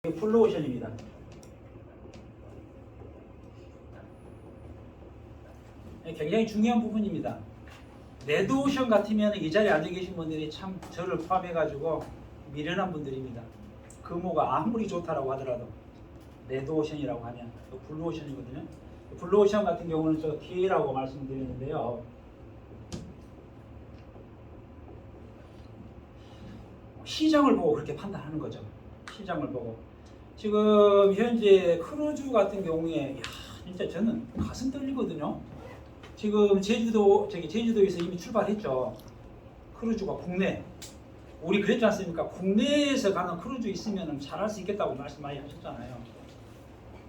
블루오션입니다. 굉장히 중요한 부분입니다. 레드오션 같으면 이 자리에 앉아 계신 분들이 참 저를 포함해가지고 미련한 분들입니다. 금호가 아무리 좋다라고 하더라도 레드오션이라고 하면 또 블루오션이거든요. 블루오션 같은 경우는 저 TA라고 말씀드렸는데요. 시장을 보고 그렇게 판단하는 거죠. 시장을 보고. 지금 현재 크루즈 같은 경우에 진짜 저는 가슴 떨리거든요. 지금 제주도에서 이미 출발했죠. 크루즈가 국내. 우리 그랬지 않습니까? 국내에서 가는 크루즈 있으면 잘할 수 있겠다고 말씀 많이 하셨잖아요.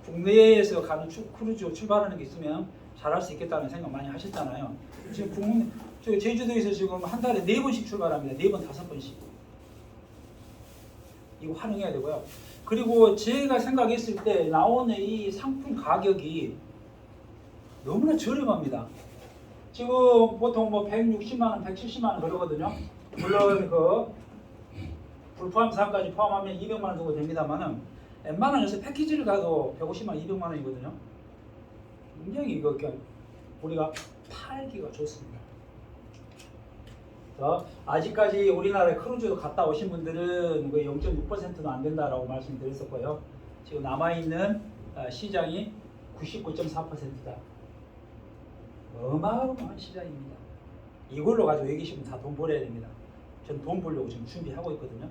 국내에서 가는 크루즈 출발하는 게 있으면 잘할 수 있겠다는 생각 많이 하셨잖아요. 지금 제주도에서 지금 한 달에 4번씩 출발합니다. 4번, 5번씩. 이거 활용해야 되고요. 그리고 제가 생각했을 때 나오는 이 상품 가격이 너무나 저렴합니다. 지금 보통 뭐 160만원, 170만원 그러거든요. 물론 그 불포함 사항까지 포함하면 200만원 정도 됩니다만은 웬만한 요새 패키지를 가도 150만원, 200만원이거든요. 굉장히 이거 우리가 팔기가 좋습니다. 아직까지 우리나라에 크루즈 갔다 오신 분들은 0.6%도 안 된다라고 말씀드렸었고요. 지금 남아있는 시장이 99.4%다. 어마어마한 시장입니다. 이걸로 가지고 여기 계시면 다 돈 벌어야 됩니다. 저는 돈 벌려고 지금 준비하고 있거든요.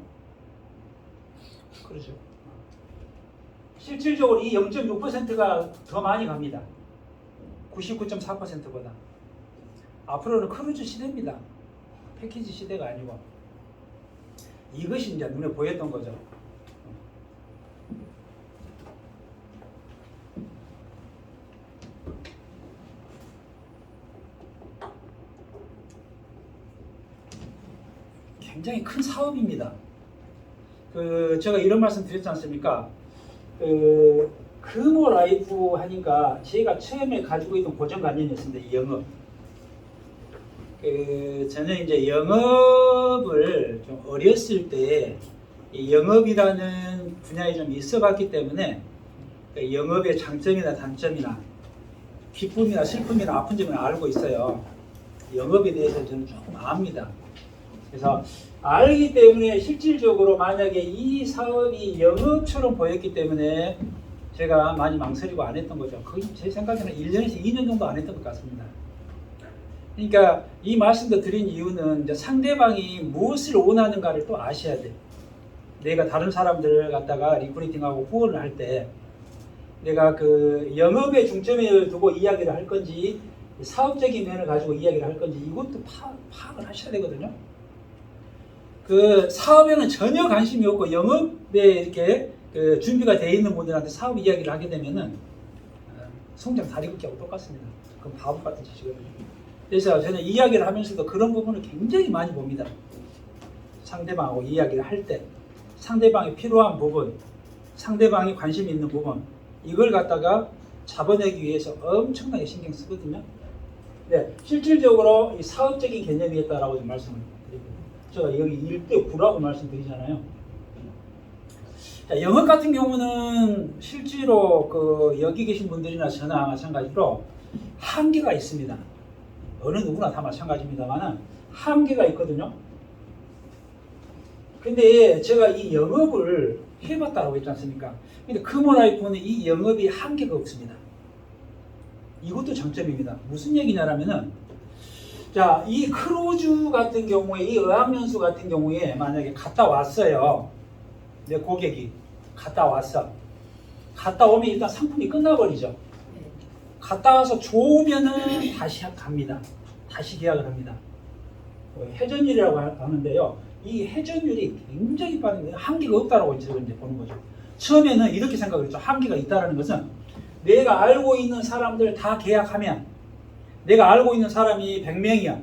그렇죠. 실질적으로 이 0.6%가 더 많이 갑니다. 99.4%보다. 앞으로는 크루즈 시대입니다. 패키지 시대가 아니고 이것이 이제 눈에 보였던 거죠. 굉장히 큰 사업입니다. 제가 이런 말씀 드렸지 않습니까? 금호 라이프 하니까 제가 처음에 가지고 있던 고정관념이었습니다. 이 영업. 저는 이제 영업을 좀 어렸을 때 이 영업이라는 분야에 좀 있어봤기 때문에 영업의 장점이나 단점이나 기쁨이나 슬픔이나 아픈 점을 알고 있어요. 영업에 대해서 저는 조금 압니다. 그래서 알기 때문에 실질적으로 만약에 이 사업이 영업처럼 보였기 때문에 제가 많이 망설이고 안 했던 거죠. 거의 제 생각에는 1년에서 2년 정도 안 했던 것 같습니다. 그러니까 이 말씀도 드린 이유는 이제 상대방이 무엇을 원하는가를 또 아셔야 돼. 내가 다른 사람들을 갖다가 리크루팅하고 후원을 할 때 내가 그 영업에 중점을 두고 이야기를 할 건지 사업적인 면을 가지고 이야기를 할 건지 이것도 파악을 하셔야 되거든요. 그 사업에는 전혀 관심이 없고 영업에 이렇게 준비가 되어 있는 분들한테 사업 이야기를 하게 되면은 송장 다리 걷기하고 똑같습니다. 그건 바보 같은 짓이거든요. 그래서 저는 이야기를 하면서도 그런 부분을 굉장히 많이 봅니다. 상대방하고 이야기를 할 때 상대방이 필요한 부분, 상대방이 관심 있는 부분 이걸 갖다가 잡아내기 위해서 엄청나게 신경 쓰거든요. 네, 실질적으로 이 사업적인 개념이었다라고 말씀을 드립니다. 제가 여기 1대 9라고 말씀드리잖아요. 자, 영업 같은 경우는 실제로 여기 계신 분들이나 저나 마찬가지로 한계가 있습니다. 어느 누구나 다 마찬가지입니다만 한계가 있거든요. 근데 제가 이 영업을 해봤다고 했지 않습니까? 근데 금호라이프는 이 영업이 한계가 없습니다. 이것도 장점입니다. 무슨 얘기냐면은 자, 이 크루즈 같은 경우에 이 어학연수 같은 경우에 만약에 갔다 왔어요. 내 고객이 갔다 왔어. 갔다 오면 일단 상품이 끝나버리죠. 갔다 와서 좋으면은 다시 갑니다. 다시 계약을 합니다. 회전율이라고 하는데요. 이 회전율이 굉장히 빠른 거예요. 한계가 없다라고 제가 이제 보는 거죠. 처음에는 이렇게 생각을 했죠. 한계가 있다라는 것은 내가 알고 있는 사람들 다 계약하면 내가 알고 있는 사람이 100명이야.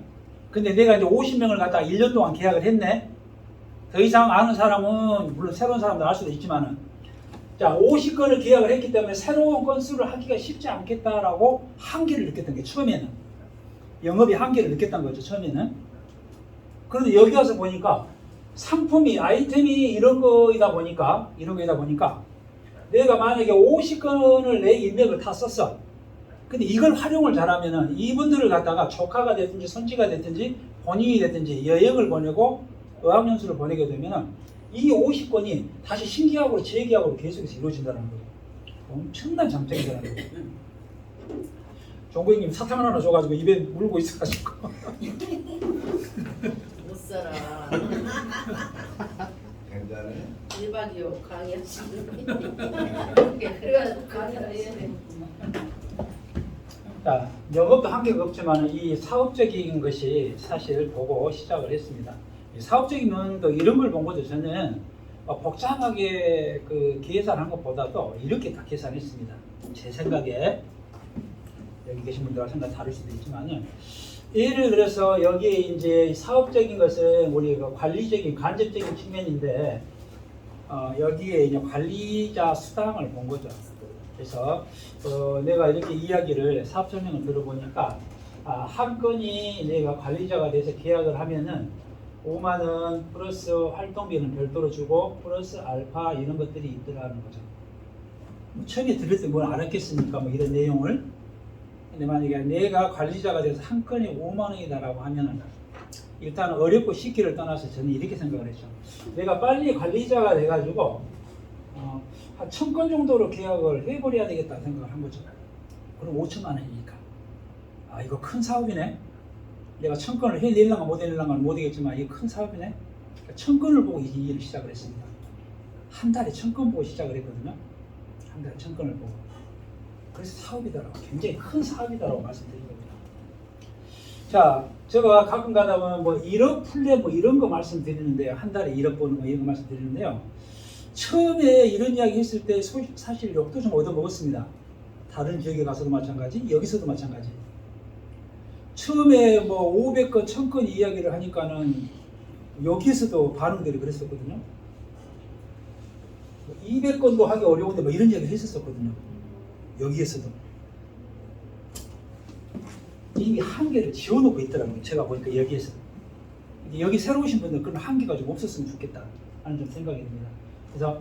근데 내가 이제 50명을 갖다가 1년 동안 계약을 했네. 더 이상 아는 사람은 물론 새로운 사람도 알 수도 있지만은 자, 50건을 계약을 했기 때문에 새로운 건수를 하기가 쉽지 않겠다라고 한계를 느꼈던 게 처음에는 영업이 한계를 느꼈던 거죠. 처음에는. 그런데 여기 와서 보니까 상품이 아이템이 이런 거이다 보니까 내가 만약에 50건을 내 인맥을 다 썼어. 근데 이걸 활용을 잘하면은 이분들을 갖다가 조카가 됐든지 손지가 됐든지 본인이 됐든지 여행을 보내고 어학연수를 보내게 되면은 이 50건이 다시 신기하고 재기하고 계속해서 이루어진다는 거예요. 엄청난 장점이라는 거예요. 종고객님 사탕 하나 줘가지고 입에 물고 있어가지고 못 살아. 괜찮아요? 1박 2일 강의하시는 그래가지고 강의를 해야 돼. 자, 영업도 한계가 없지만 이 사업적인 것이 사실 보고 시작을 했습니다. 이 사업적인 면도 이런 걸 본 거죠. 저는 복잡하게 그 계산한 것보다도 이렇게 다 계산했습니다. 제 생각에 여기 계신 분들과 생각 다를 수도 있지만은 예를 들어서 여기에 이제 사업적인 것은 우리 그 관리적인 간접적인 측면인데 여기에 이제 관리자 수당을 본 거죠. 그래서 내가 이렇게 이야기를 사업 설명을 들어보니까 한 건이 내가 관리자가 돼서 계약을 하면은 5만 원 플러스 활동비는 별도로 주고 플러스 알파 이런 것들이 있더라는 거죠. 처음에 들을 때 뭘 알았겠습니까? 뭐 이런 내용을. 근데 만약에 내가 관리자가 돼서 한 건이 5만 원이다라고 하면은 일단 어렵고 쉽기를 떠나서 저는 이렇게 생각을 했죠. 내가 빨리 관리자가 돼가지고 한 1000건 정도로 계약을 해버려야 되겠다 생각을 한 거죠. 그럼 5천만 원이니까. 이거 큰 사업이네. 내가 1000건을 해낼랑가 못 해낼랑가는 모르겠지만 이게 큰 사업이네. 그러니까 1000건을 보고 이 일을 시작을 했습니다. 한 달에 1000건 보고 시작을 했거든요. 한 달에 1000건을 보고. 그래서 사업이더라고. 굉장히 큰 사업이다라고 말씀드린 겁니다. 자, 제가 가끔 가다 보면 뭐 1억 풀래 뭐 이런 거 말씀드리는데요. 한 달에 1억 버는 거 이런 거 말씀드리는데요. 처음에 이런 이야기 했을 때 사실 욕도 좀 얻어먹었습니다. 다른 지역에 가서도 마찬가지, 여기서도 마찬가지. 처음에 뭐 500건, 1000건 이야기를 하니까는 여기에서도 반응들이 그랬었거든요. 200건도 하기 어려운데 뭐 이런 이야기를 했었거든요. 여기에서도. 이미 한계를 지워놓고 있더라고요. 제가 보니까 여기에서. 여기 새로 오신 분들 그런 한계가 좀 없었으면 좋겠다 하는 좀 생각이 듭니다. 그래서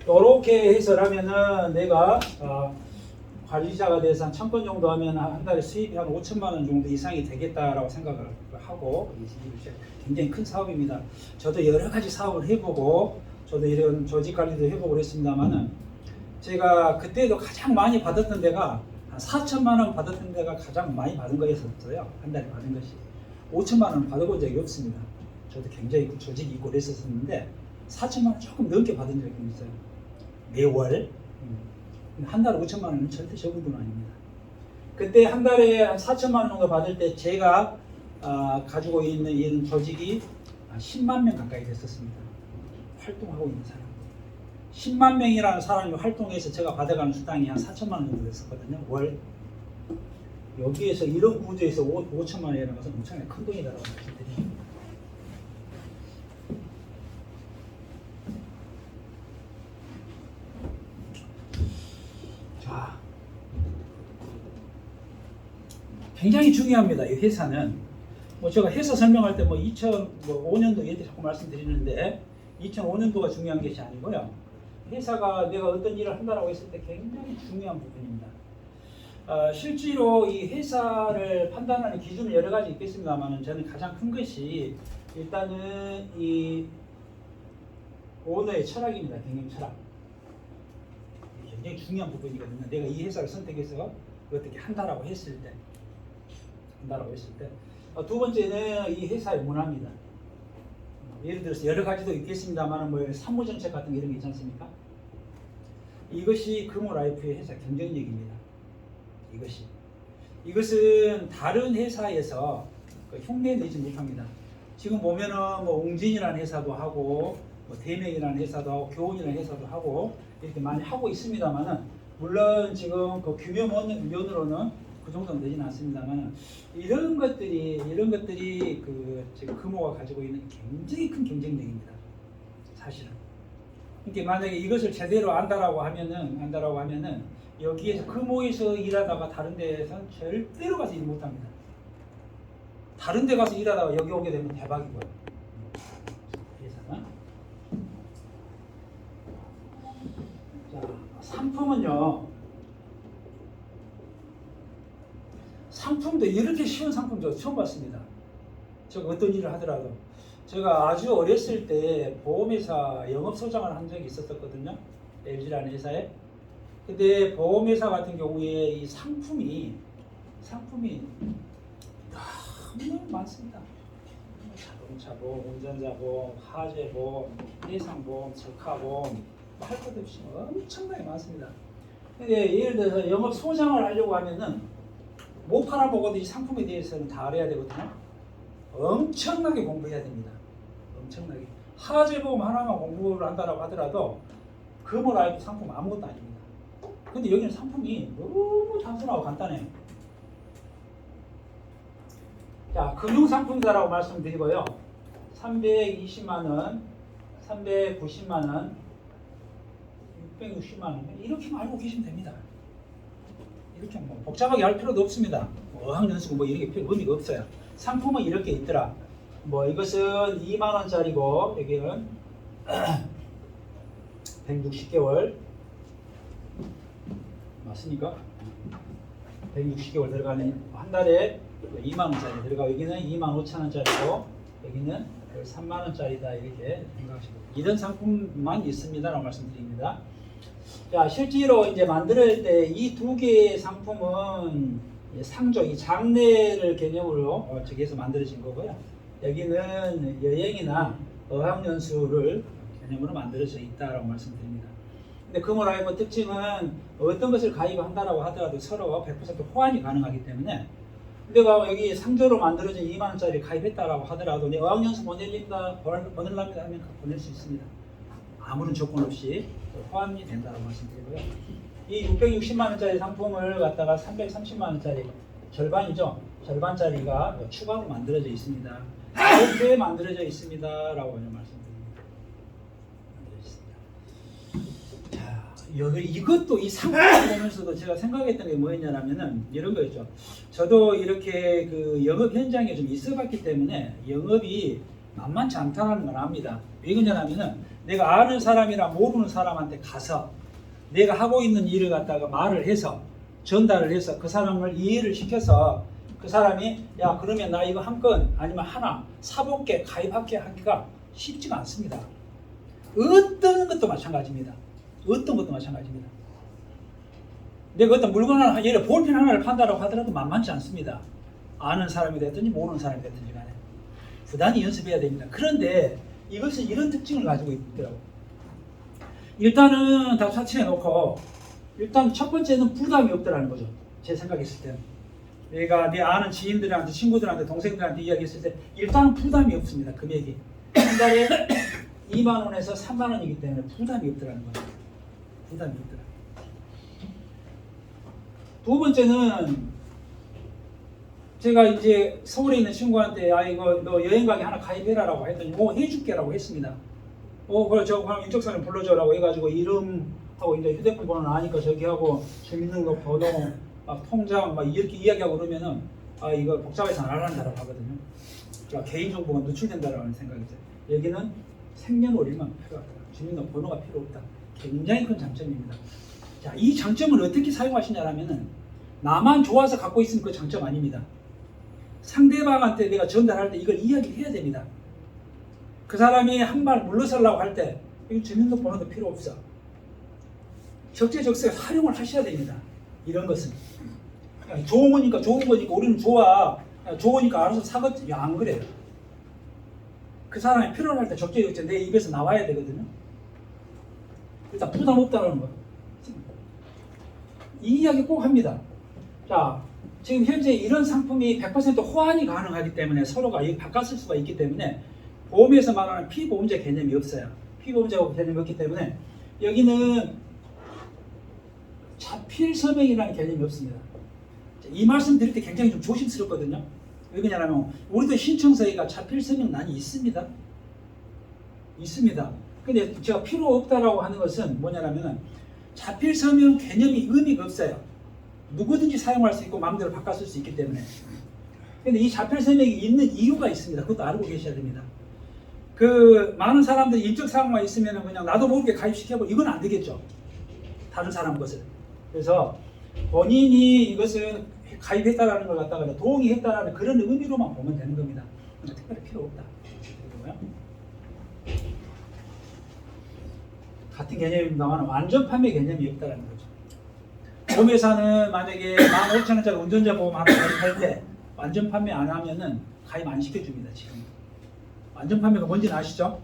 이렇게 해설하면은 내가 관리자가 돼서 한 1000건 정도 하면 한 달에 수입이 한 5천만 원 정도 이상이 되겠다라고 생각을 하고 굉장히 큰 사업입니다. 저도 여러 가지 사업을 해보고 저도 이런 조직 관리도 해보고 그랬습니다만은 제가 그때도 가장 많이 받았던 데가 한 4천만 원 받았던 데가 가장 많이 받은 거였었어요. 한 달에 받은 것이 5천만 원 받아본 적이 없습니다. 저도 굉장히 그 조직이 있고 그랬었는데 4천만 원 조금 넘게 받은 적이 있어요. 매월. 한 달에 5천만 원은 절대 적은 돈 아닙니다. 그때 한 달에 한 4천만 원 정도 받을 때 제가 가지고 있는 이런 조직이 10만 명 가까이 됐었습니다. 활동하고 있는 사람. 10만 명이라는 사람이 활동해서 제가 받아가는 수당이 한 4천만 원 정도 됐었거든요. 월. 여기에서 이런 구조에서 5천만 원이라는 것은 엄청나게 큰 돈이라고 말씀드립니다. 자, 굉장히 중요합니다. 이 회사는. 뭐 제가 회사 설명할 때 뭐 2005년도 이때 자꾸 말씀드리는데 2005년도가 중요한 것이 아니고요. 회사가 내가 어떤 일을 한다라고 했을 때 굉장히 중요한 부분입니다. 실제로 이 회사를 판단하는 기준은 여러 가지 있겠습니다만 저는 가장 큰 것이 일단은 이 오너의 철학입니다. 경영 철학. 굉장히 중요한 부분이거든요. 내가 이 회사를 선택해서 어떻게 한다라고 했을 때. 두 번째는 이 회사의 문화입니다. 예를 들어서 여러 가지도 있겠습니다만 뭐 사무정책 같은 이런 게 있지 않습니까? 이것이 금호라이프의 회사 경쟁력입니다. 이것은 다른 회사에서 흉내 내지 못합니다. 지금 보면은 뭐 웅진이라는 회사도 하고 뭐 대명이라는 회사도 하고 교훈이라는 회사도 하고 이렇게 많이 하고 있습니다만은 물론 지금 그 규모 면으로는 그 정도는 되지는 않습니다만 이런 것들이 그 지금 금호가 가지고 있는 굉장히 큰 경쟁력입니다. 사실은. 그러니까 만약에 이것을 제대로 안다라고 하면은 여기에서 금호에서 일하다가 다른 데에서는 절대로 가서 일 못합니다. 다른 데 가서 일하다가 여기 오게 되면 대박이고요. 회사는. 자, 상품은요, 상품도 이렇게 쉬운 상품 저 처음 봤습니다. 제가 어떤 일을 하더라도. 제가 아주 어렸을 때 보험회사 영업소장을 한 적이 있었거든요. LG라는 회사에. 근데 보험회사 같은 경우에 이 상품이 너무 많습니다. 자동차보험, 운전자보험, 화재보험, 해상보험, 적하보험, 할 것 없이 엄청나게 많습니다. 근데 예를 들어서 영업소장을 하려고 하면은 못 팔아먹어도 이 상품에 대해서는 다 알아야 되거든요. 엄청나게 공부해야 됩니다. 엄청나게. 화재보험 하나만 공부를 한다고 하더라도 그걸 알고 상품 아무것도 아닙니다. 근데 여기는 상품이 너무 단순하고 간단해요. 자, 금융상품이다라고 말씀드리고요. 320만원, 390만원, 660만원 이렇게만 알고 계시면 됩니다. 이렇게 뭐 복잡하게 할 필요도 없습니다. 어학연수고 뭐 이렇게 의미가 없어요. 상품은 이렇게 있더라. 뭐 이것은 2만원짜리고 여기는 160개월 맞습니까? 160개월 들어가는 한 달에 2만원짜리 들어가고 여기는 25,000원짜리고 여기는 3만원짜리다 이렇게 생각하시고 이런 상품만 있습니다라고 말씀드립니다. 자, 실제로 이제 만들 때 이 두 개의 상품은 상조, 이 장래를 개념으로 저기에서 만들어진 거고요. 여기는 여행이나 어학연수를 개념으로 만들어져 있다라고 말씀드립니다. 근데 금호라이브 특징은 어떤 것을 가입한다라고 하더라도 서로 100% 호환이 가능하기 때문에 내가 여기 상조로 만들어진 2만원짜리 가입했다라고 하더라도 내 어학연수 보낼랍니다 하면 보낼 수 있습니다. 아무런 조건 없이 호환이 된다고 말씀드리고요. 이 660만원짜리 상품을 갖다가 330만원짜리 절반이죠. 절반짜리가 추가로 만들어져 있습니다. 이렇게 만들어져 있습니다. 라고 말씀드립니다. 자, 이것도 이 상품을 보면서도 제가 생각했던 게 뭐였냐면은 이런 거였죠. 저도 이렇게 그 영업 현장에 좀 있어봤기 때문에 영업이 만만치 않다는 걸 압니다. 왜 그러냐면은 내가 아는 사람이랑 모르는 사람한테 가서 내가 하고 있는 일을 갖다가 말을 해서 전달을 해서 그 사람을 이해를 시켜서 그 사람이 야 그러면 나 이거 한 건 아니면 하나 사볼게 가입할게 하기가 쉽지가 않습니다. 어떤 것도 마찬가지입니다. 어떤 것도 마찬가지입니다. 내가 어떤 물건 하나 예를 볼펜 하나를 판다라고 하더라도 만만치 않습니다. 아는 사람이 됐든지 모르는 사람이 됐든지 간에 부단히 연습해야 됩니다. 그런데 이것은 이런 특징을 가지고 있더라고요. 일단은 다 차치해 놓고 일단 첫 번째는 부담이 없더라는 거죠. 제 생각했을 때는 내가 내 아는 지인들한테 친구들한테 동생들한테 이야기했을 때 일단은 부담이 없습니다. 금액이 한 달에 2만원에서 3만원이기 때문에 부담이 없더라는 거죠. 부담이 없더라. 두 번째는 제가 이제 서울에 있는 친구한테 아 이거 너 여행 가게 하나 가입해라라고 했더니 해줄게라고 했습니다. 그래 저 그럼 인적사를 불러줘라고 해가지고 이름하고 이제 휴대폰 번호는 아니까 저기 하고 재밌는 거 번호 막 통장 막 이렇게 이야기하고 그러면은 아 이거 복잡해서 안 한다라고 하거든요. 그러니까 개인정보가 노출된다라는 생각이죠. 여기는 생년월일만 필요하다. 주민번호가 필요 없다. 굉장히 큰 장점입니다. 자, 이 장점을 어떻게 사용하시냐라면은 나만 좋아서 갖고 있으면 그 장점 아닙니다. 상대방한테 내가 전달할 때 이걸 이야기해야 됩니다. 그 사람이 한 발 물러서려고 할 때 주민등록번호도 필요 없어. 적재적소에 활용을 하셔야 됩니다. 이런 것은 좋은 거니까 우리는 좋으니까 알아서 사겠지. 안 그래요. 그 사람이 필요할 때 적재적소에 내 입에서 나와야 되거든요. 일단 부담 없다는 거. 이 이야기 꼭 합니다. 자, 지금 현재 이런 상품이 100% 호환이 가능하기 때문에 서로가 바꿨을 수가 있기 때문에 보험에서 말하는 피보험자 개념이 없어요. 피보험자 개념이 없기 때문에 여기는 자필 서명이라는 개념이 없습니다. 이 말씀 드릴 때 굉장히 좀 조심스럽거든요. 왜 그러냐면 우리도 신청서에가 자필 서명란이 있습니다. 있습니다. 근데 제가 필요 없다라고 하는 것은 뭐냐면 자필 서명 개념이 의미가 없어요. 누구든지 사용할 수 있고 마음대로 바꿨을 수 있기 때문에. 근데 이 자필 서명이 있는 이유가 있습니다. 그것도 알고 계셔야 됩니다. 그 많은 사람들이 인적사항만 있으면 그냥 나도 모르게 가입시켜버리고 이건 안 되겠죠. 다른 사람 것을. 그래서 본인이 이것을 가입했다라는 걸 갖다가 동의했다라는 그런 의미로만 보면 되는 겁니다. 특별히 필요 없다. 같은 개념입니다만 완전 판매 개념이 없다라는 거죠. 보험회사는 만약에 15,000원짜리 운전자 보험 하나 가입할 때 완전 판매 안 하면은 가입 안 시켜줍니다. 지금 완전 판매가 뭔지는 아시죠?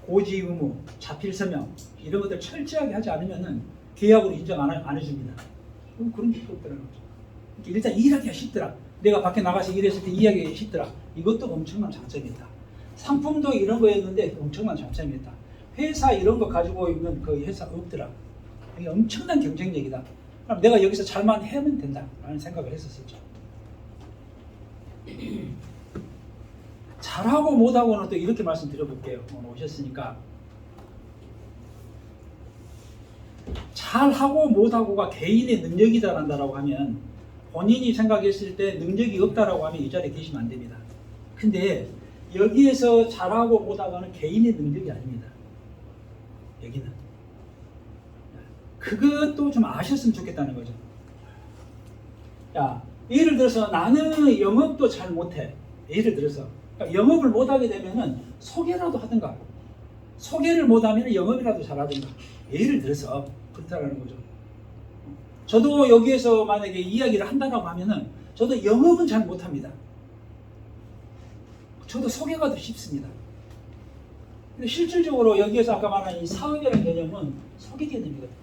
고지 의무, 자필 서명 이런 것들 철저하게 하지 않으면은 계약으로 인정 안 해줍니다. 그런 게 필요 없다는 거죠. 일단 일하기가 쉽더라. 내가 밖에 나가서 일했을 때 일하기가 쉽더라. 이것도 엄청난 장점이다. 상품도 이런 거였는데 엄청난 장점이었다. 회사 이런 거 가지고 있는 그 회사 없더라. 이게 엄청난 경쟁력이다. 그럼 내가 여기서 잘만 하면 된다 라는 생각을 했었었죠. 잘하고 못하고는 또 이렇게 말씀드려볼게요. 오셨으니까 잘하고 못하고가 개인의 능력이다 한다라고 하면 본인이 생각했을 때 능력이 없다라고 하면 이 자리에 계시면 안 됩니다. 근데 여기에서 잘하고 못하고는 개인의 능력이 아닙니다. 여기는 그것도 좀 아셨으면 좋겠다는 거죠. 야, 예를 들어서 나는 영업도 잘 못해. 예를 들어서 그러니까 영업을 못하게 되면은 소개라도 하든가, 소개를 못하면 영업이라도 잘하든가. 예를 들어서 그렇다라는 거죠. 저도 여기에서 만약에 이야기를 한다고 하면은 저도 영업은 잘 못합니다. 저도 소개가 더 쉽습니다. 근데 실질적으로 여기에서 아까 말한 이 사업이라는 개념은 소개 개념이거든요.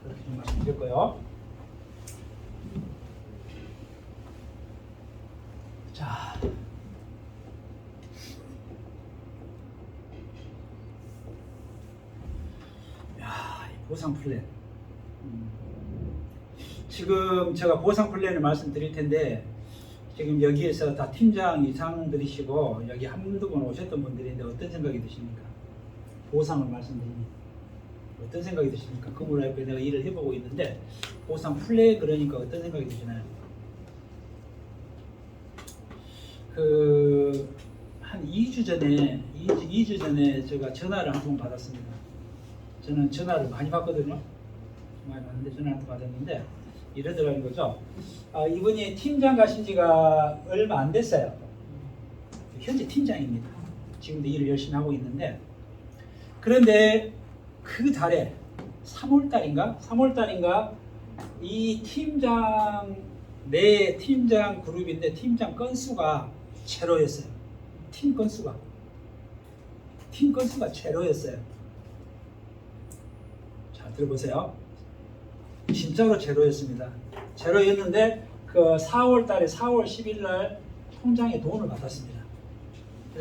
그렇게 좀 말씀드렸고요. 자, 야, 이 보상 플랜. 지금 제가 보상 플랜을 말씀드릴 텐데 지금 여기에서 다 팀장 이상들이시고 여기 한두 번 오셨던 분들인데 어떤 생각이 드십니까? 보상을 말씀드리니 어떤 생각이 드십니까? 건물라이프에 내가 일을 해보고 있는데 보상 플랜 그러니까 어떤 생각이 드시나요? 한 2주 전에 제가 전화를 한 번 받았습니다. 저는 전화를 많이 받거든요. 많이 받는데 전화 한 번 받았는데 이러더라는 거죠. 이분이 팀장 가신 지가 얼마 안 됐어요. 현재 팀장입니다. 지금도 일을 열심히 하고 있는데 그런데 그 달에 3월달인가 이 팀장 내 팀장 그룹인데 팀장 건수가 제로였어요. 팀 건수가 제로였어요. 자, 들어보세요. 진짜로 제로였습니다. 제로였는데 그 4월 10일 날 통장에 돈을 받았습니다.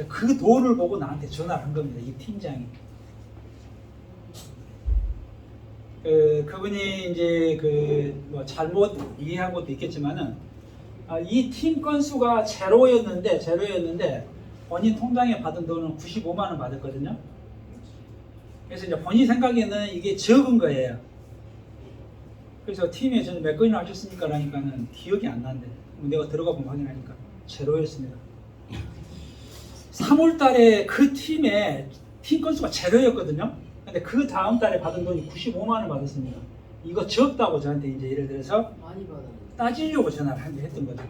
그 돈을 보고 나한테 전화를 한 겁니다. 이 팀장이. 그분이 이제 뭐 잘못 이해한 것도 있겠지만은 이 팀 건수가 제로였는데 본인 통장에 받은 돈은 95만 원 받았거든요. 그래서 이제 본인 생각에는 이게 적은 거예요. 그래서 팀에 저는 몇 건이나 하셨습니까? 라니까는 기억이 안 나는데 내가 들어가 보면 확인하니까 제로였습니다. 3월 달에 그 팀에 팀 건수가 제로였거든요. 근데 그 다음 달에 받은 돈이 95만 원 받았습니다. 이거 적다고 저한테 이제 예를 들어서 많이 받아. 따지려고 전화를 했던 거죠.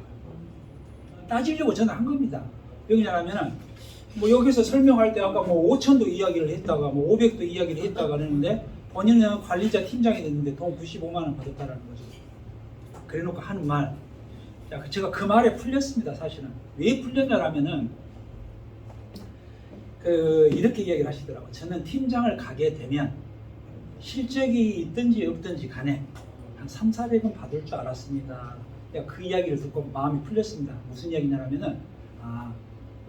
따지려고 전화한 겁니다. 왜냐하면은 뭐 여기서 설명할 때 아까 뭐 5천도 이야기를 했다가 뭐 500도 이야기를 했다가 그러는데 본인은 관리자 팀장이 됐는데 돈 95만 원 받았다라는 거죠. 그래놓고 하는 말. 자, 제가 그 말에 풀렸습니다. 사실은 왜 풀렸냐라면은 이렇게 이야기를 하시더라고요. 저는 팀장을 가게 되면 실적이 있든지 없든지 간에 한 300~400은 받을 줄 알았습니다. 그 이야기를 듣고 마음이 풀렸습니다. 무슨 이야기냐면은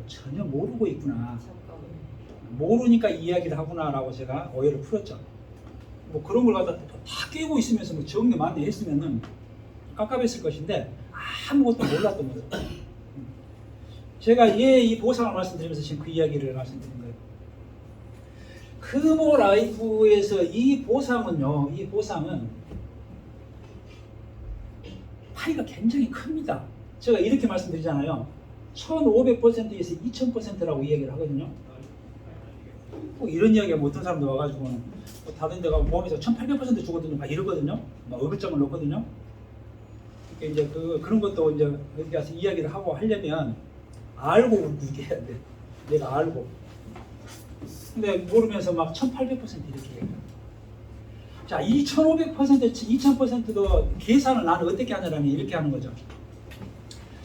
전혀 모르고 있구나. 모르니까 이 이야기를 하구나라고 제가 오해를 풀었죠. 뭐 그런 걸 갖다 다 깨고 있으면서 뭐 정리 많이 했으면은 깝깝했을 것인데 아무것도 몰랐던 거죠. 제가 이 보상을 말씀드리면서 지금 그 이야기를 말씀드린 거예요. 금호 라이프에서 이 보상은 파이가 굉장히 큽니다. 제가 이렇게 말씀드리잖아요. 1500%에서 2000%라고 이야기를 하거든요. 꼭 이런 이야기가 어떤 사람들 와가지고는 뭐 다른 데 가면 보험에서 1800% 주거든요. 막 이러거든요. 막 어글점을 넣거든요. 그러니까 이제 그런 것도 이제 어디 가서 이야기를 하고 하려면 알고 얘기해야 돼. 내가 알고. 근데 모르면서 막 1800% 이렇게 얘기해요. 자, 이 1500%, 2000%도 계산을 나는 어떻게 하냐면 이렇게 하는 거죠.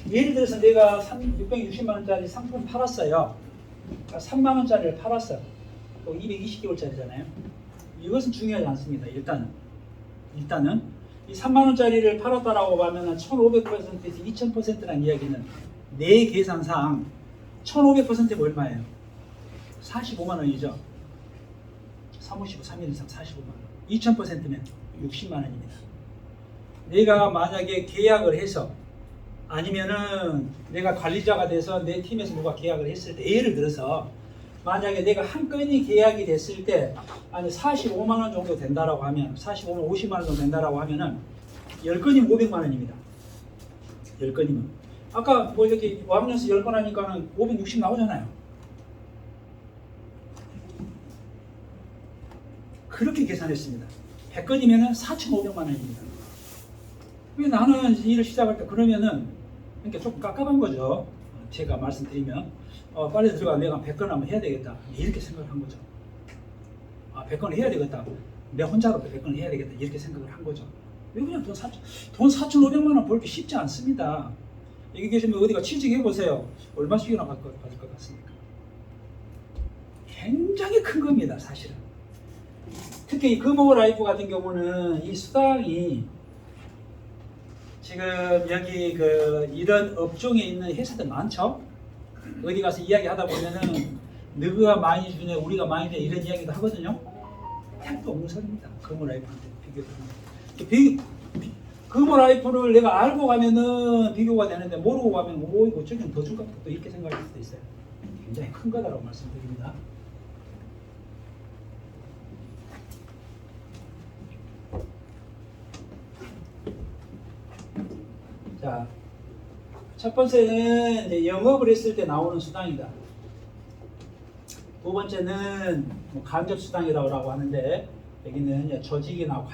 예를 들어서 내가 660만 원짜리 상품 팔았어요. 3만 원짜리를 팔았어요. 또 220개월짜리잖아요. 이것은 중요하지 않습니다. 일단은 이 3만 원짜리를 팔았다라고 하면 1500%에서 2000%라는 이야기는 내 계산상 1500%가 얼마예요? 45만 원이죠. 355, 3일 이상 45만 원. 2000%면 60만 원입니다. 내가 만약에 계약을 해서 아니면은 내가 관리자가 돼서 내 팀에서 누가 계약을 했을 때 예를 들어서 만약에 내가 한 건이 계약이 됐을 때 아니 45만 원 정도 된다라고 하면 45만 50만 원 정도 된다라고 하면은 10건이면 500만 원입니다. 10건이면 아까 뭐 이렇게 와르면서 10건 하니까는 560 나오잖아요. 그렇게 계산했습니다. 100건이면은 4,500만 원입니다. 왜 나는 일을 시작할 때 그러면은 그러니까 조금 깝깝한 거죠. 제가 말씀드리면 빨리 들어가 내가 100건 한번 해야 되겠다 이렇게 생각을 한 거죠. 100건을 해야 되겠다. 내 혼자로 100건을 해야 되겠다 이렇게 생각을 한 거죠. 왜 그냥 돈 4,500만 원 벌기 쉽지 않습니다. 여기 계시면 어디가 취직해 보세요. 얼마씩이나 받을 것 같습니까? 굉장히 큰 겁니다, 사실은. 특히 이 금호 라이프 같은 경우는 이 수당이 지금 여기 이런 업종에 있는 회사들 많죠? 어디 가서 이야기하다 보면은 너가 많이 주네, 우리가 많이 주네 이런 이야기도 하거든요. 택도 없는 소리입니다. 금호 라이프한테 비교하면. 금호 라이프를 내가 알고 가면은 비교가 되는데 모르고 가면 이거 저기는 더 줄 것 같다 또 이렇게 생각할 수도 있어요. 굉장히 큰 거다라고 말씀드립니다. 자, 첫 번째는 이제 영업을 했을 때 나오는 수당이다. 두 번째는 뭐 간접 수당이라고 하는데 여기는 조직이나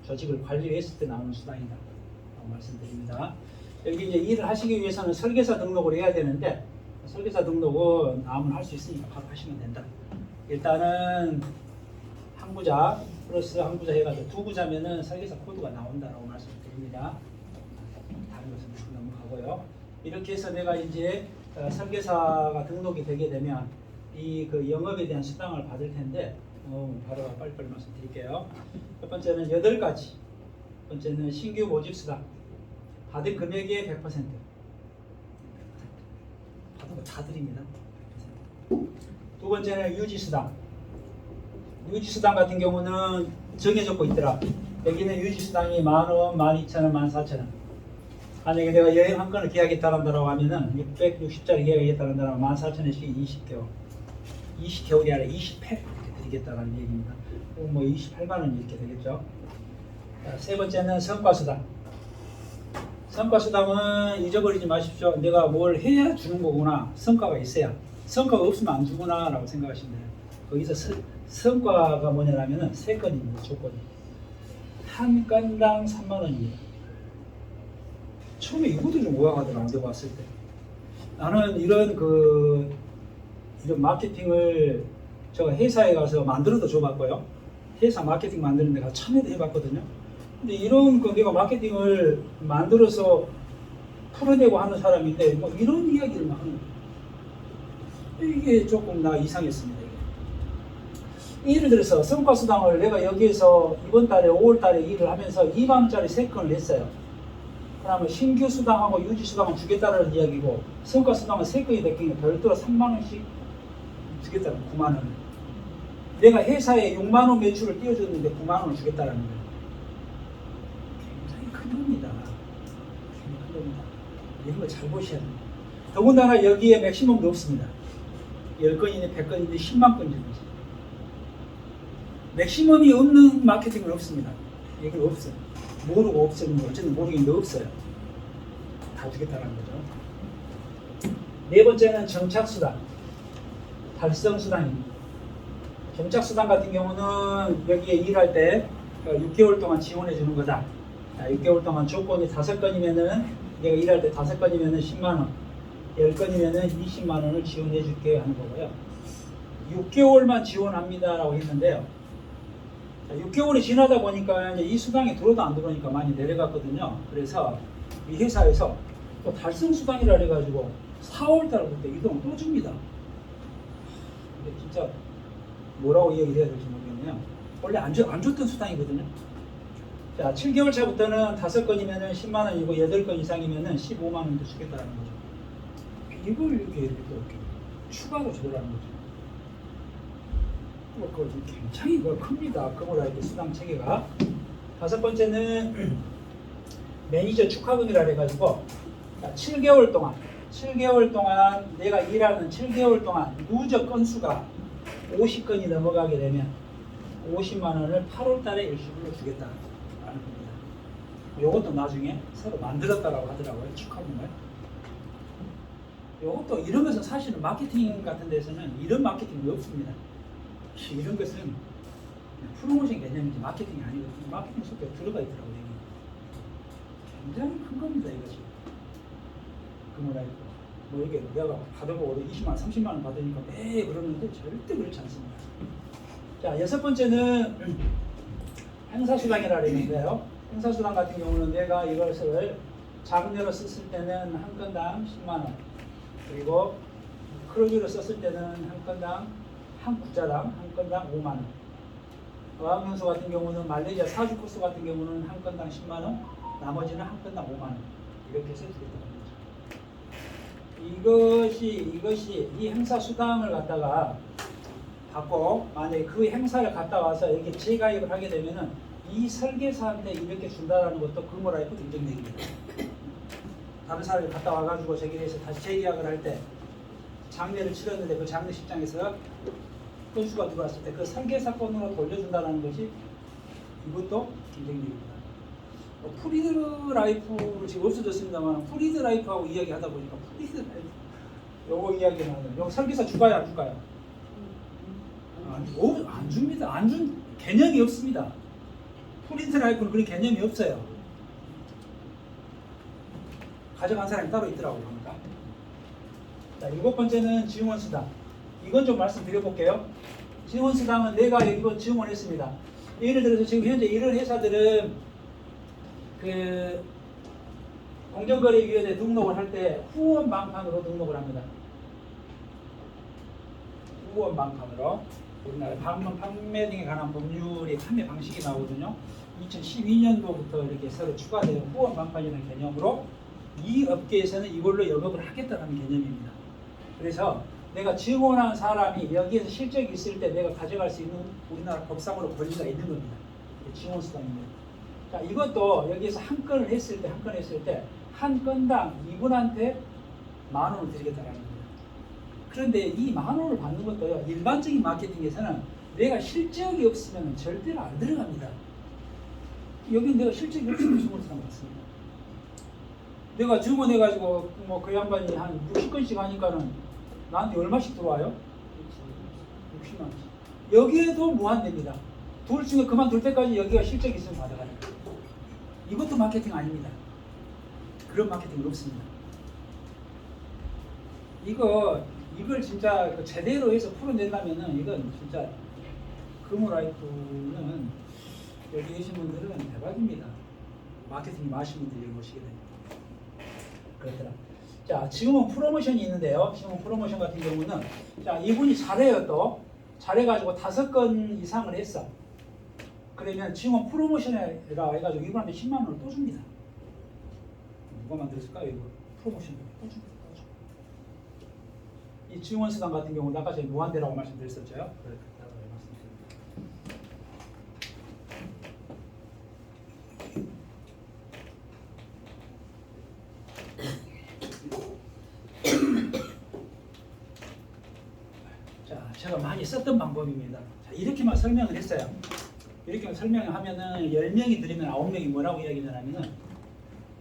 조직을 관리했을 때 나오는 수당이다. 라고 말씀드립니다. 여기 이제 일을 하시기 위해서는 설계사 등록을 해야 되는데 설계사 등록은 아무나 할 수 있으니까 바로 하시면 된다. 일단은 한 부자 플러스 한 부자 해가지고 두 부자면은 설계사 코드가 나온다라고 말씀드립니다. 다른 것은 넘어가고요. 이렇게 해서 내가 이제 설계사가 등록이 되게 되면 이 영업에 대한 수당을 받을 텐데 바로 빨리빨리 말씀드릴게요. 첫 번째는 8가지. 첫 번째는 신규 모집 수당. 받은 금액의 100%. 받은 거 다 드립니다. 100%. 두 번째는 유지 수당. 유지 수당 같은 경우는 정해져 있더라. 여기는 유지 수당이 10,000원, 12,000원, 14,000원. 만약에 내가 여행 한 건을 계약했다라고 하면은 660짜리 계약했다라고 하면 14,000원씩 20개월. 20개월이 아니라 28 이렇게 드리겠다라는 얘기입니다. 뭐 28만 원 이렇게 되겠죠. 자, 세 번째는 성과수당. 성과수당은 잊어버리지 마십시오. 내가 뭘 해야 주는 거구나. 성과가 있어야. 성과가 없으면 안 주구나 라고 생각하시면 돼요. 거기서 성과가 뭐냐면은 세 건입니다. 조건이. 한 건당 3만 원이에요. 처음에 이것도 좀 오해하더라고요. 내가 봤을 때. 나는 이런 마케팅을 제가 회사에 가서 만들어도 줘봤고요. 회사 마케팅 만드는 데 가서 참여도 해봤거든요. 근데 이런 내가 마케팅을 만들어서 풀어내고 하는 사람인데 뭐 이런 이야기를 막 하는 거예요. 이게 조금 나 이상했습니다. 이게. 예를 들어서 성과수당을 내가 여기에서 이번 달에 5월 달에 일을 하면서 2만 원짜리 3건을 했어요. 그러면 신규 수당하고 유지 수당을 주겠다는 이야기고 성과 수당은 3건이 됐기에 별도로 3만 원씩 주겠다는 9만 원. 내가 회사에 6만 원 매출을 띄워줬는데 9만 원을 주겠다는 거예요. 굉장히 큰 돈입니다. 굉장히 큰 돈입니다. 이런 걸 잘 보셔야 됩니다. 더군다나 여기에 맥시멈도 없습니다. 10건이니 100건이니 10만 건이든지. 맥시멈이 없는 마케팅은 없습니다. 여기는 없어요. 모르고 없어요. 어쨌든 모르겠는데 없어요. 다 주겠다는 거죠. 네 번째는 정착수당, 달성수당입니다. 정착수당 같은 경우는 여기에 일할 때 6개월 동안 지원해 주는 거다. 6개월 동안 조건이 5건이면은 내가 일할 때 5건이면은 10만 원, 10건이면은 20만 원을 지원해 줄게 하는 거고요. 6개월만 지원합니다라고 했는데요. 6개월이 지나다 보니까 이제 이 수당이 들어도 안 들어오니까 많이 내려갔거든요. 그래서 이 회사에서 또 달성 수당이라 해가지고 4월 달부터 이동을 또 줍니다. 이게 진짜 뭐라고 이야기를 해야 될지 모르겠네요. 원래 안 줬던 수당이거든요. 자, 7개월 차부터는 5건이면은 10만 원이고 8건 이상이면은 15만 원도 주겠다는 거죠. 이걸 이렇게 또 이렇게 추가로 주더라는 거죠. 그거 굉장히 큽니다. 금호라이트 수당 체계가. 5번째는 매니저 축하금이라 해가지고 7개월 동안 내가 일하는 7개월 동안 누적 건수가 50건이 넘어가게 되면 50만 원을 8월 달에 일시불로 주겠다는 겁니다. 이것도 나중에 새로 만들었다라고 하더라고요. 축하금을. 이것도 이런 것은 사실은 마케팅 같은 데서는 이런 마케팅이 없습니다. 이런 것은 프로모션 개념이지 마케팅이 아니거든요. 마케팅 속에 들어가 있더라고요. 굉장히 큰 겁니다. 이것이. 금호라이트. 뭐 이게 내가 받아보고 20만 원, 30만 원 받으니까 네 그러는데 절대 그렇지 않습니다. 자, 6번째는 행사수당이라고 했는데요. 행사수당 같은 경우는 내가 이것을 장려로 썼을 때는 한 건당 10만 원, 그리고 크루즈로 썼을 때는 한 건당 한 국자당 한 건당 5만 원. 어학연수 같은 경우는 말레이시아 사주 코스 같은 경우는 한 건당 10만 원, 나머지는 한 건당 5만 원. 이렇게 해서 드리겠다는 거죠. 이것이 이 행사 수당을 갖다가 받고 만약에 그 행사를 갔다 와서 이렇게 재가입을 하게 되면은 이 설계사한테 이렇게 준다라는 것도 금호라이프 인정되입니다. 다른 사람이 갔다 와가지고 저기에서 다시 재계약을 할 때 장례를 치렀는데 그 장례식장에서 건수가 들어왔을 때 그 설계사 건으로 돌려준다는 것이 이것도 인정되입니다. 프리드 라이프를 지금 없어졌습니다만 프리드 라이프하고 이야기하다 보니까 프리드 라이프 요거 이야기 나와요. 요거 설계사 줄까요 안 줄까요? 안 줍니다. 안 준 개념이 없습니다. 프리드 라이프는 그런 개념이 없어요. 가져간 사람이 따로 있더라고요. 그러니까. 자, 7번째는 지원수당. 이건 좀 말씀드려볼게요. 지원수당은 내가 이거 지원했습니다. 예를 들어서 지금 현재 이런 회사들은 그 공정거래위원회 등록을 할 때 후원 방판으로 등록을 합니다. 후원 방판으로 우리나라 판매 등에 관한 법률이 판매 방식이 나오거든요. 2012년도부터 이렇게 새로 추가된 후원 방판이라는 개념으로 이 업계에서는 이걸로 영업을 하겠다는 개념입니다. 그래서 내가 지원한 사람이 여기에서 실적이 있을 때 내가 가져갈 수 있는 우리나라 법상으로 권리가 있는 겁니다. 지원수당입니다. 자, 이것도 여기에서 한 건을 했을 때 한 건당 이분한테 10,000원을 드리겠다는 겁니다. 그런데 이 10,000원을 받는 것도요, 일반적인 마케팅에서는 내가 실적이 없으면 절대로 안 들어갑니다. 여기 내가 실적이 없으면 지원수당 받습니다. 내가 주문해가지고 뭐 그 양반이 한 60건씩 하니까는 나한테 얼마씩 들어와요? 60만 원씩. 여기에도 무한대입니다. 둘 중에 그만둘 때까지 여기가 실적이 있으면 받아가요. 이것도 마케팅 아닙니다. 그런 마케팅은 없습니다. 이걸 진짜 제대로 해서 풀어낸다면은 이건 진짜 금호라이프는 여기 계신 분들은 대박입니다. 마케팅이 마신 분들이 여기 오시게 됩니다. 그렇더라. 자, 지금은 프로모션이 있는데요. 지금 프로모션 같은 경우는 자, 이분이 잘해요. 또 잘해가지고 5건 이상을 했어. 그러면 지금 프로모션이라 해가지고 이분한테 10만 원을 또 줍니다. 누가 만들었을까요? 이거 프로모션 또 줍니다. 이 지원수당 같은 경우는 아까 제가 무한대라고 말씀드렸었죠. 그렇다고 말씀드립니다. 자, 제가 많이 썼던 방법입니다. 자, 이렇게만 설명을 했어요. 이렇게만 설명을 하면은 10명이 들으면 9명이 뭐라고 이야기를 하면은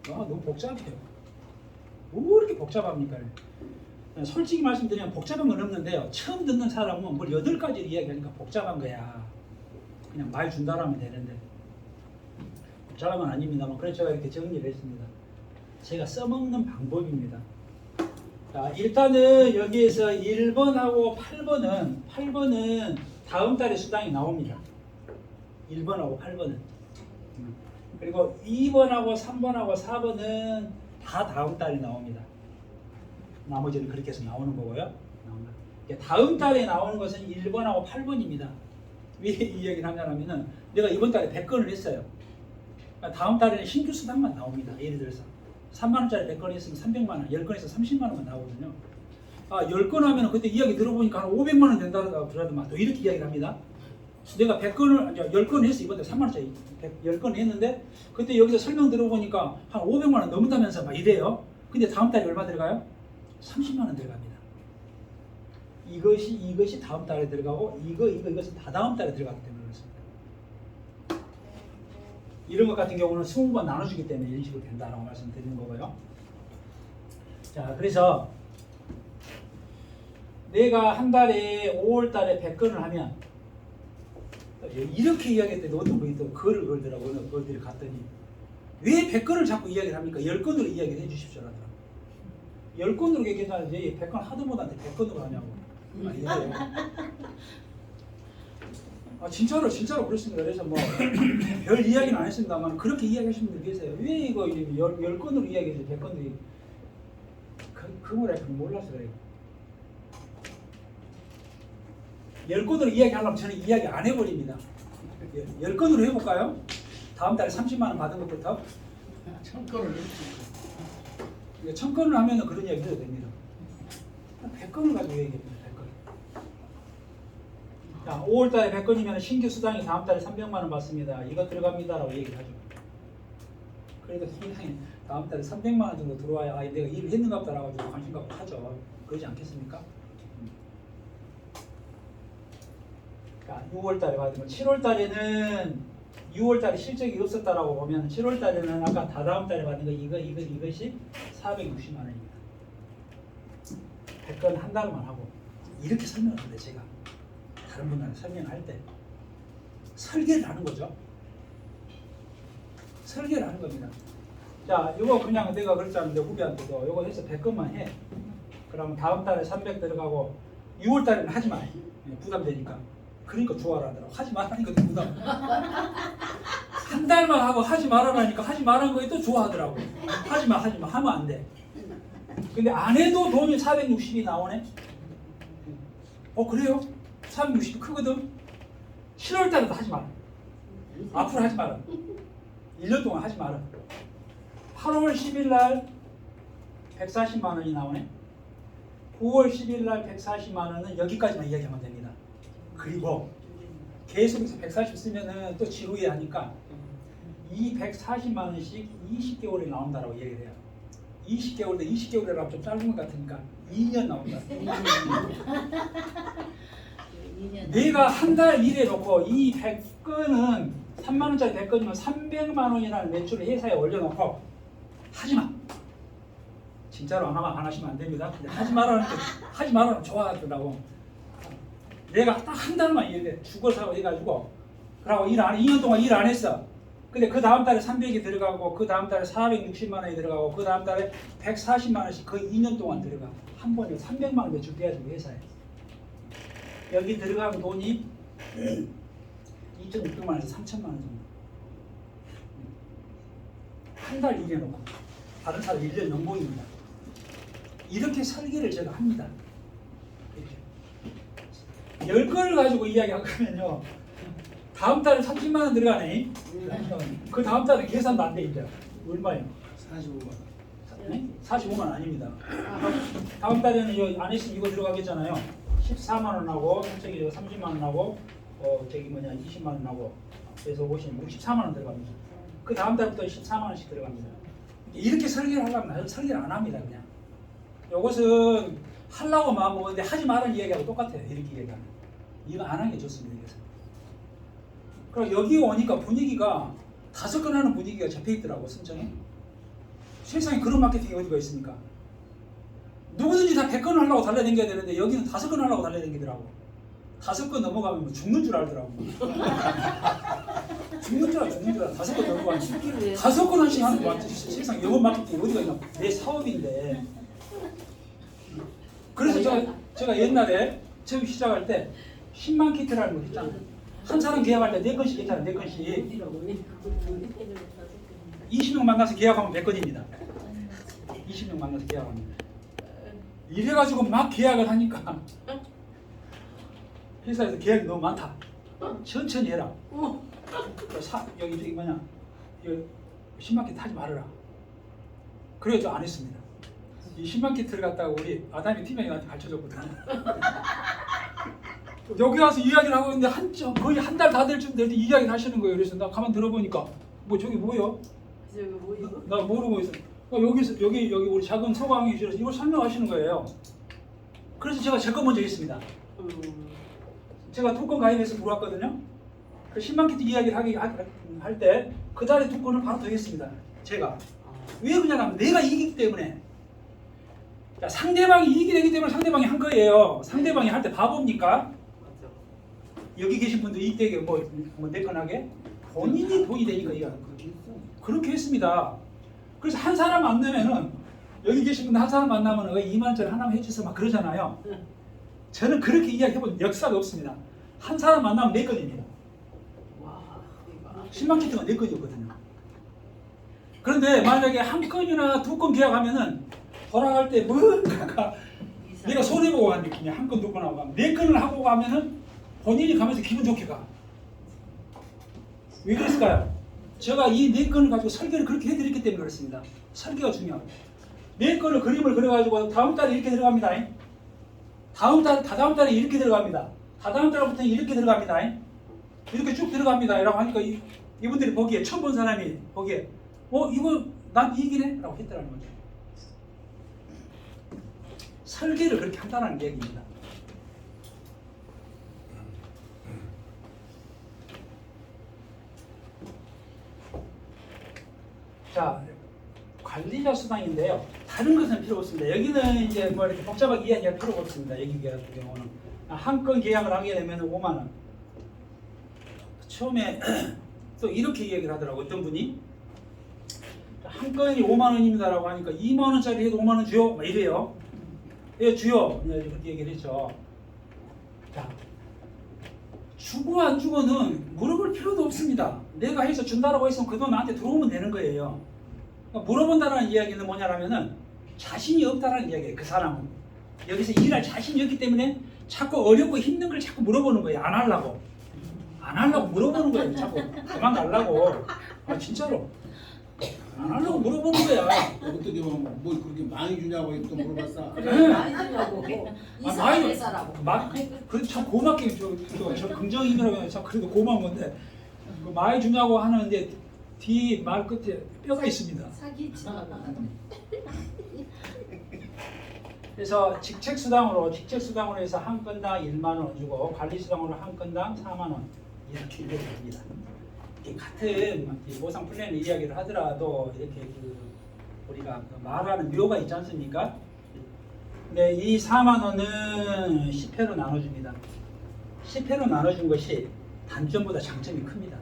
너무 복잡해요. 뭐 이렇게 복잡합니까? 솔직히 말씀드리면 복잡한 건 없는데요. 처음 듣는 사람은 뭘 8가지를 이야기하니까 복잡한 거야. 그냥 말 준다라면 되는데 복잡한 건 아닙니다만 그래서 제가 이렇게 정리를 했습니다. 제가 써먹는 방법입니다. 자, 일단은 여기에서 1번하고 8번은 다음 달에 수당이 나옵니다. 1번하고 8번은. 그리고 2번하고 3번하고 4번은 다 다음 달에 나옵니다. 나머지는 그렇게 해서 나오는 거고요. 다음 달에 나오는 것은 1번하고 8번입니다. 왜 이 얘기를 하냐면은 내가 이번 달에 100건을 했어요. 다음 달에는 신규 수당만 나옵니다. 예를 들어서 3만원짜리 100건 했으면 300만원, 10건 해서 30만원만 나오거든요. 10건 하면 그때 이야기 들어보니까 한 500만원 된다고 그러더만 또 이렇게 이야기를 합니다. 내가 10건 했어. 이번 달 3만원짜리 10건 했는데 그때 여기서 설명 들어보니까 한 500만원 넘는다면서 막 이래요. 근데 다음 달에 얼마 들어가요? 30만원 들어갑니다. 이것이 다음 달에 들어가고 이것은 다 다음 달에 들어가기 때문에 그렇습니다. 이런 것 같은 경우는 20번 나눠주기 때문에 이런 식으로 된다라고 말씀드리는 거고요. 자, 그래서 내가 한 달에 5월 달에 100건을 하면 이렇게 이야기했더니 어떤 분이 또 글을 걸더라고요. 어디를 갔더니 왜 100건을 자꾸 이야기를 합니까? 10건으로 이야기를 해주십시오 라더라고요. 10건으로 얘기하는데 100건 하도 못한데 100건으로 하냐고. 진짜로 그렇습니다. 그래서 뭐 별 이야기는 안 했습니다만 그렇게 이야기하시는 분들 계세요. 왜 이거 10건으로 이야기해서 100건으로 그 뭐라 몰라서 그래요. 10건으로 이야기하려면 저는 이야기 안 해버립니다. 10건으로 해볼까요? 다음 달에 30만원 받은 것부터 1000건을 1000건을 하면 그런 이야기 해도 됩니다. 100건을 가지고 얘기합니다. 100건. 자, 5월달에 100건이면 신규 수당이 다음 달에 300만원 받습니다. 이거 들어갑니다라고 얘기를 하죠. 그래도 수당이 다음 달에 300만원 정도 들어와야 내가 일을 했는가 보다 라고 관심 갖고 하죠. 그러지 않겠습니까? 자, 6월달에 받으면 7월달에는 6월달에 실적이 없었다라고 보면 7월달에는 아까 다다음 달에 받은 거 이것이 460만원입니다. 100건 한 달만 하고 이렇게 설명을 하는데 제가 다른 분들한테 설명할 때 설계를 하는 거죠. 설계를 하는 겁니다. 자, 이거 그냥 내가 그랬잖아요. 후배한테도 이거 해서 100건만 해. 그러면 다음 달에 300 들어가고 6월 달에는 하지 마. 부담되니까. 그러니까 좋아라 하더라고. 하지 말라니까 또 부담. 한 달만 하고 하지 말라니까 하지 말라는 거에 또 좋아하더라고. 하지 마 하면 안 돼. 근데 안 해도 돈이 460이 나오네. 그래요? 460이 크거든. 7월 달에도 하지 마라. 앞으로 하지 마라. 1년 동안 하지 마라. 8월 10일 날 140만 원이 나오네. 9월 10일 날 140만 원은 여기까지만 이야기하면 됩니다. 그리고 계속해서 140 쓰면은 또 지루해 하니까 이 140만 원씩 20개월에 나온다라고 얘기를 해요. 20개월인데 20개월이라고 좀 짧은 것 같으니까 2년 나온다. 내가 한 달 일해 놓고 이 100건은 3만 원짜리 100건이면 300만 원이라는 매출을 회사에 올려놓고 하지 마. 진짜로 안 하시면 안 됩니다. 근데 하지 말라는 좋아하더라고. 내가 딱 한 달만 일해 죽어서 해가지고 그러고 2년 동안 일 안 했어. 근데 그 다음 달에 300이 들어가고 그 다음 달에 460만 원이 들어가고 그 다음 달에 140만 원씩 거의 2년 동안 들어가. 한 번에 300만 원 매출 돼야지 회사에. 여기 들어간 돈이 2,600만 원에서 3,000만 원 정도. 한 달 일해놓고 다른 사람 1년 연봉입니다. 이렇게 설계를 제가 합니다. 이렇게 10건을 가지고 이야기할 거면요 다음 달에 30만 원 들어가네. 그 다음 달에 계산도 안 돼 이제. 얼마예요? 45만 원. 네? 45만 원 아닙니다. 다음 달에는 이 안에 있으면 이거 들어가겠잖아요. 14만 원하고 저기 30만 원하고 저기 20만 원하고 그래서 보시면 64만 원 들어갑니다. 그 다음 달부터 14만 원씩 들어갑니다. 이렇게 설계를 하려면 나는 설계를 안 합니다. 그냥 이것은 하려고 마음먹었는데 하지 말라는 이야기하고 똑같아요. 이렇게 얘기하면 이거 안 하는 게 좋습니다. 그래서 그럼 여기 오니까 분위기가 5건 하는 분위기가 잡혀있더라고. 승정에 세상에 그런 마케팅이 어디가 있습니까? 누구든지 다 100건 하려고 달려댕겨야 되는데 여기는 5건 하려고 달려댕기더라고. 5건 넘어가면 뭐 죽는 줄 알더라고. 죽는 줄 알아. 5건 넘어가면 5건 한씩 하는 거 같아. 세상 영업 마케팅 어디가 있나. 내 사업인데. 그래서 제가 옛날에 처음 시작할 때 10만 키트라는 거 있잖아. 한 사람 계약할 때 4건씩 있잖아. 4건씩. 20명 만나서 계약하면 100건입니다. 20명 만나서 계약합니다. 이래가지고 막 계약을 하니까 회사에서 계약이 너무 많다. 천천히 해라. 여기 저기 뭐냐, 10만 키트 하지 말아라. 그래서 안 했습니다. 이 10만 키트를 갖다가 우리 아담이 팀장이 나한테 가르쳐줬거든요. 여기 와서 이야기를 하고 있는데 거의 한 달 다 될 쯤 될 때 이야기를 하시는 거예요. 그래서 나 가만 들어보니까 뭐 저기 뭐요? 나 모르고 있어. 여기 우리 작은 소강이 주셔서 이걸 설명하시는 거예요. 그래서 제가 제 거 먼저 했습니다. 제가 2건 가입해서 들어왔거든요. 그 10만 키트 이야기를 할 때 그 달에 2건을 바로 더 했습니다. 제가. 왜 그러냐면 내가 이기기 때문에. 자, 상대방이 이기게 되기 때문에 상대방이 한 거예요. 상대방이 할 때 바보입니까? 여기 계신 분들 이때게 내건하게 본인이 돈이 되니까 이거 그렇게 했습니다. 그래서 한 사람 만나면은 여기 계신 분들 한 사람 만나면 2만 원짜리 하나만 해주세요 막 그러잖아요. 저는 그렇게 이야기해본 역사가 없습니다. 한 사람 만나면 4건입니다. 10만 키트가 4건이었거든요. 그런데 만약에 한 건이나 2건 계약하면은 돌아갈 때 뭔가가 내가 손해보고 간 느낌이야. 한 건, 2건 하고 가면 4건을 하고 가면은 본인이 가면서 기분 좋게 가. 왜 그랬을까요? 제가 이 4건을 가지고 설계를 그렇게 해드렸기 때문에 그렇습니다. 설계가 중요합니다. 4건을 그림을 그려가지고 다음 달에 이렇게 들어갑니다. 다다음 달에 이렇게 들어갑니다. 다다음 달부터는 이렇게 들어갑니다. 이렇게 쭉 들어갑니다. 라고 하니까 이분들이 보기에 처음 본 사람이 보기에 이거 난 이기네? 라고 했더라는 거죠. 설계를 그렇게 한다는 얘기입니다. 자, 관리자 수당인데요. 다른 것은 필요 없습니다. 여기는 이제 뭐 이렇게 복잡하게 이야기할 필요가 없습니다. 여기 같은 경우는 한 건 계약을 하게 되면 5만 원. 처음에 또 이렇게 얘기를 하더라고. 어떤 분이 한 건이 5만 원입니다라고 하니까 2만 원짜리 해도 5만 원 주요? 막 이래요. 예, 주요. 그렇게 얘기를 했죠. 자, 주고 안 주고는 물어볼 필요도 없습니다. 내가 해서 준다라고 했으면 그 돈 나한테 들어오면 되는 거예요. 그러니까 물어본다는 이야기는 뭐냐라면은 자신이 없다라는 이야기예요. 그 사람은 여기서 일할 자신이 없기 때문에 자꾸 어렵고 힘든 걸 자꾸 물어보는 거예요. 안 하려고 물어보는 거예요. 자꾸 그만 가려고. 아 진짜로 안 하려고 물어보는 거야. 어떻게 보면 뭐 그렇게 많이 주냐고 또 물어봤어. 네. 많이 주냐고. 많이 회사라고. 그래도 참 고맙게 저 긍정이라고 참 그래도 고마운 건데 그 많이 주냐고 하는데 뒤 말 끝에 뼈가 있습니다. 사기치. 그래서 직책수당으로 해서 한 건당 1만 원 주고 관리수당으로 한 건당 4만 원 이렇게 됩니다. 같은 보상 플랜 이야기를 하더라도 이렇게 우리가 말하는 묘가 있지 않습니까? 근데 이 4만 원은 10회로 나눠줍니다. 10회로 나눠준 것이 단점보다 장점이 큽니다.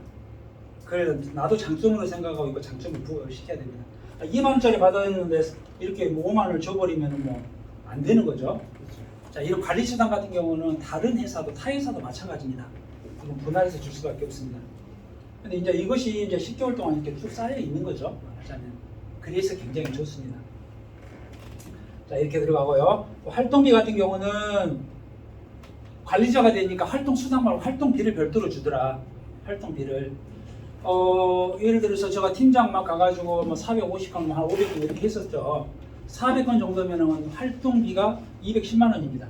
그래서 나도 장점으로 생각하고 있고 장점을 부여시켜야 됩니다. 2만 원짜리 받았는데 이렇게 5만 원을 줘버리면 뭐 안 되는 거죠. 자, 이런 관리수당 같은 경우는 다른 회사도 타 회사도 마찬가지입니다. 이건 분할해서 줄 수밖에 없습니다. 근데 이제 이것이 이제 10개월 동안 이렇게 쭉 쌓여 있는 거죠. 말하자면. 그래서 굉장히 좋습니다. 자, 이렇게 들어가고요. 활동비 같은 경우는 관리자가 되니까 활동수당 말고 활동비를 별도로 주더라. 활동비를. 예를 들어서 제가 팀장만 가가지고 뭐 450건, 한 500건 이렇게 했었죠. 400건 정도면 활동비가 210만 원입니다.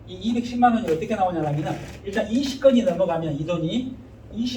이 210만 원이 어떻게 나오냐면 일단 20건이 넘어가면 이 돈이